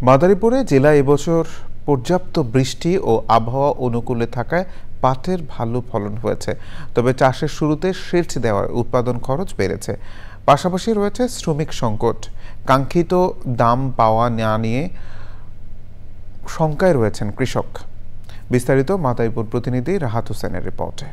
মাদারীপুরে জেলায় এবছর পর্যাপ্ত বৃষ্টি ও আবহাওয়া অনুকূলে থাকায় পাটের ভালো ফলন হয়েছে। তবে চাষের শুরুতে সেচ দেওয়ায় উৎপাদন খরচ বেড়েছে। পাশাপাশি রয়েছে শ্রমিক সংকট। কাঙ্ক্ষিত দাম পাওয়া না নিয়ে শঙ্কায় রয়েছেন কৃষক। বিস্তারিত মাদারীপুর প্রতিনিধি রাহাত হোসেনের রিপোর্টে।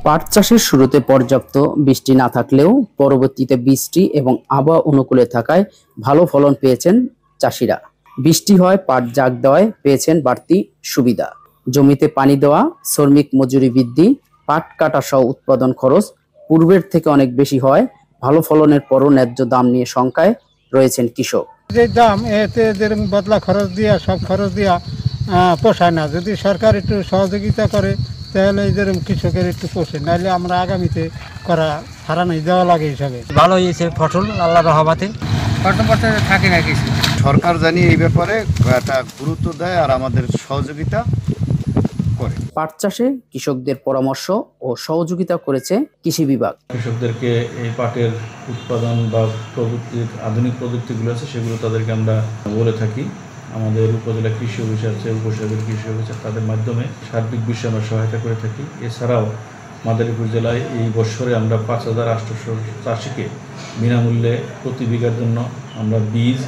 পাট চাষের শুরুতে পর্যাপ্ত বৃষ্টি না থাকলেও পরবর্তীতে বৃষ্টি এবং আবহাওয়া অনুকূলে থাকায় ভালো ফলন পেয়েছেন চাষিরা। বৃষ্টি হয় পাট জাগ দেওয়ায় পেয়েছেন বাড়তি সুবিধা। জমিতে পানি দেওয়া, শ্রমিক মজুরি বৃদ্ধি, পাট কাটা সহ উৎপাদন খরচ পূর্বের থেকে অনেক বেশি হয় ভালো ফলনের পরও ন্যায্য দাম নিয়ে শঙ্কায় রয়েছেন কৃষক। যে দাম এতে যেরকম বদলা খরচ দিয়া সব খরচ দিয়া পোষায় না। যদি সরকার একটু সহযোগিতা করে তাহলে যেরকম কৃষকের একটু পোষে, নাহলে আমরা আগামীতে করা হারানো দেওয়া লাগে হিসাবে। ভালো হয়েছে ফসল, আল্লাহর রহমতে থাকে না কিছু। সরকার জানি এই ব্যাপারে একটা গুরুত্ব দেয় আর আমাদের সহযোগিতা করে। পাট চাষে কৃষকদের পরামর্শ ও সহযোগিতা করেছে কৃষি বিভাগ। কৃষকদেরকে এই পাটের উৎপাদন বা প্রযুক্তির আধুনিক প্রযুক্তিগুলো আছে সেগুলো তাদেরকে আমরা বলে থাকি। আমাদের উপজেলা কৃষি অফিস আছে, উপসাগর কৃষি অফিস আছে, তাদের মাধ্যমে সার্বিক বিষয়ে আমরা সহায়তা করে থাকি। এছাড়াও মাদারীপুর জেলায় এই বছরে আমরা 5,800 চাষিকে বিনামূল্যে প্রতি বিঘার জন্য আমরা বীজ,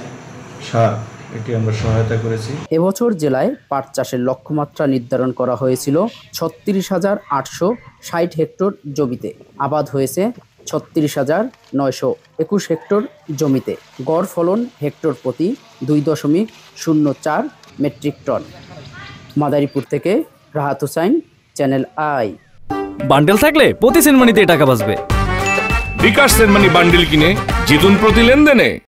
সার এটি আমরা সহায়তা করেছি। এবছর জেলায় পাট চাষের লক্ষ্যমাত্রা নির্ধারণ করা হয়েছিল 36,860 হেক্টর জমিতে। আবাদ হয়েছে 36,921 হেক্টর জমিতে। গড় ফলন হেক্টর প্রতি 2.04 মেট্রিক টন। মাদারীপুর থেকে Rahat Hossain, channel I. Bundle থাকলে প্রতি সেনমানিতে টাকা বাঁচবে। বিকাশ সেনমানি বান্ডেল কিনে জিতুন প্রতি লেনদেনে।